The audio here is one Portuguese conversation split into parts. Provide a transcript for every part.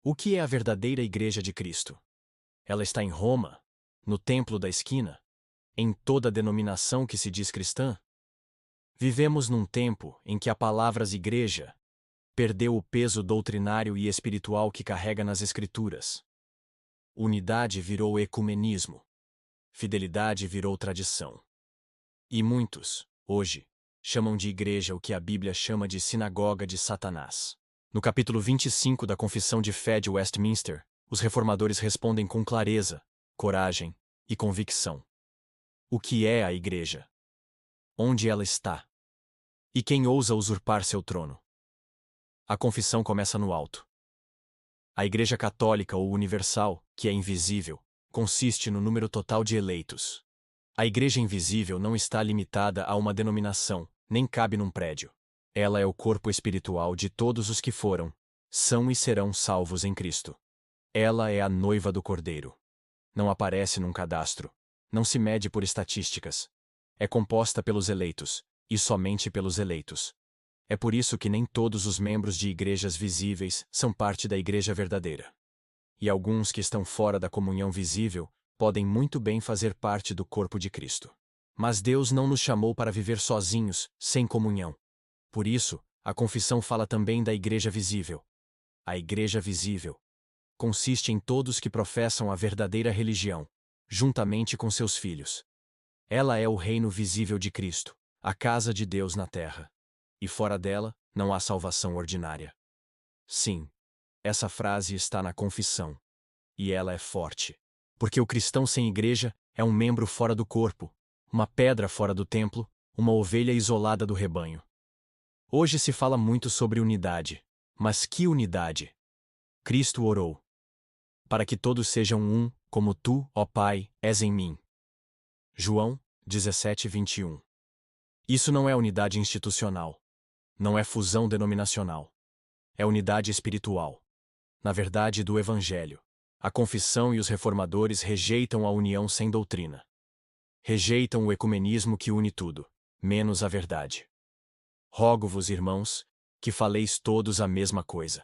O que é a verdadeira Igreja de Cristo? Ela está em Roma, no templo da esquina, em toda denominação que se diz cristã? Vivemos num tempo em que a palavra igreja perdeu o peso doutrinário e espiritual que carrega nas Escrituras. Unidade virou ecumenismo. Fidelidade virou tradição. E muitos, hoje, chamam de igreja o que a Bíblia chama de sinagoga de Satanás. No capítulo 25 da Confissão de Fé de Westminster, os reformadores respondem com clareza, coragem e convicção. O que é a igreja? Onde ela está? E quem ousa usurpar seu trono? A confissão começa no alto. A Igreja Católica ou Universal, que é invisível, consiste no número total de eleitos. A Igreja invisível não está limitada a uma denominação, nem cabe num prédio. Ela é o corpo espiritual de todos os que foram, são e serão salvos em Cristo. Ela é a noiva do Cordeiro. Não aparece num cadastro, não se mede por estatísticas. É composta pelos eleitos, e somente pelos eleitos. É por isso que nem todos os membros de igrejas visíveis são parte da igreja verdadeira. E alguns que estão fora da comunhão visível podem muito bem fazer parte do corpo de Cristo. Mas Deus não nos chamou para viver sozinhos, sem comunhão. Por isso, a confissão fala também da igreja visível. A igreja visível consiste em todos que professam a verdadeira religião, juntamente com seus filhos. Ela é o reino visível de Cristo, a casa de Deus na terra. E fora dela, não há salvação ordinária. Sim, essa frase está na confissão. E ela é forte. Porque o cristão sem igreja é um membro fora do corpo, uma pedra fora do templo, uma ovelha isolada do rebanho. Hoje se fala muito sobre unidade. Mas que unidade? Cristo orou para que todos sejam um, como tu, ó Pai, és em mim. João 17:21. Isso não é unidade institucional. Não é fusão denominacional. É unidade espiritual. Na verdade, do Evangelho. A confissão e os reformadores rejeitam a união sem doutrina. Rejeitam o ecumenismo que une tudo, menos a verdade. Rogo-vos, irmãos, que faleis todos a mesma coisa.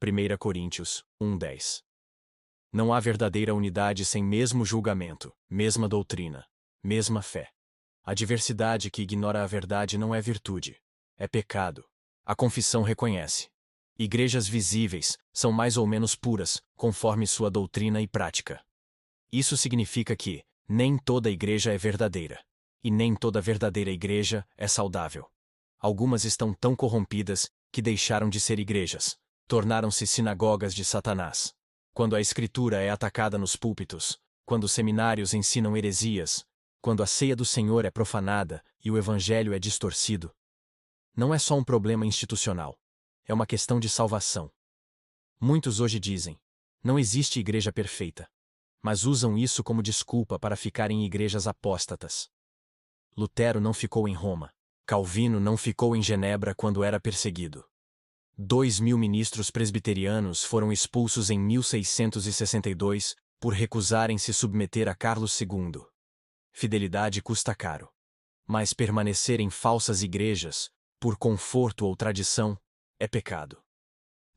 1 Coríntios 1:10. Não há verdadeira unidade sem mesmo julgamento, mesma doutrina, mesma fé. A diversidade que ignora a verdade não é virtude, é pecado. A confissão reconhece. Igrejas visíveis são mais ou menos puras, conforme sua doutrina e prática. Isso significa que nem toda igreja é verdadeira, e nem toda verdadeira igreja é saudável. Algumas estão tão corrompidas que deixaram de ser igrejas, tornaram-se sinagogas de Satanás. Quando a Escritura é atacada nos púlpitos, quando os seminários ensinam heresias, quando a ceia do Senhor é profanada e o Evangelho é distorcido. Não é só um problema institucional. É uma questão de salvação. Muitos hoje dizem: não existe igreja perfeita. Mas usam isso como desculpa para ficar em igrejas apóstatas. Lutero não ficou em Roma. Calvino não ficou em Genebra quando era perseguido. 2.000 ministros presbiterianos foram expulsos em 1662 por recusarem se submeter a Carlos II. Fidelidade custa caro. Mas permanecer em falsas igrejas, por conforto ou tradição, é pecado.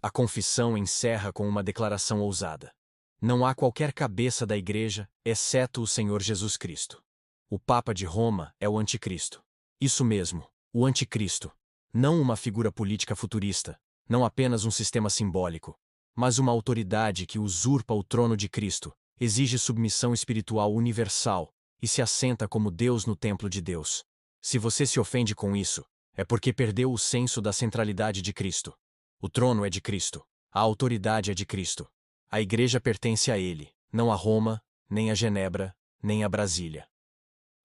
A confissão encerra com uma declaração ousada. Não há qualquer cabeça da igreja, exceto o Senhor Jesus Cristo. O Papa de Roma é o Anticristo. Isso mesmo, o Anticristo. Não uma figura política futurista, não apenas um sistema simbólico, mas uma autoridade que usurpa o trono de Cristo, exige submissão espiritual universal e se assenta como Deus no templo de Deus. Se você se ofende com isso, é porque perdeu o senso da centralidade de Cristo. O trono é de Cristo, a autoridade é de Cristo. A igreja pertence a Ele, não a Roma, nem a Genebra, nem a Brasília.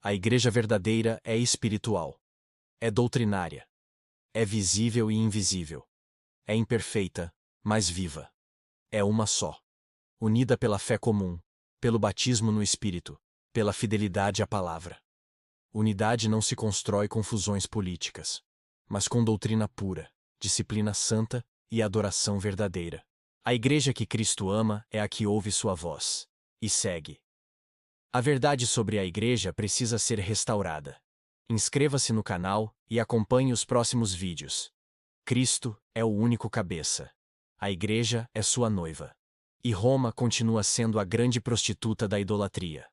A igreja verdadeira é espiritual. É doutrinária. É visível e invisível. É imperfeita, mas viva. É uma só. Unida pela fé comum, pelo batismo no Espírito, pela fidelidade à palavra. Unidade não se constrói com fusões políticas, mas com doutrina pura, disciplina santa e adoração verdadeira. A igreja que Cristo ama é a que ouve sua voz e segue. A verdade sobre a igreja precisa ser restaurada. Inscreva-se no canal e acompanhe os próximos vídeos. Cristo é o único cabeça. A Igreja é sua noiva. E Roma continua sendo a grande prostituta da idolatria.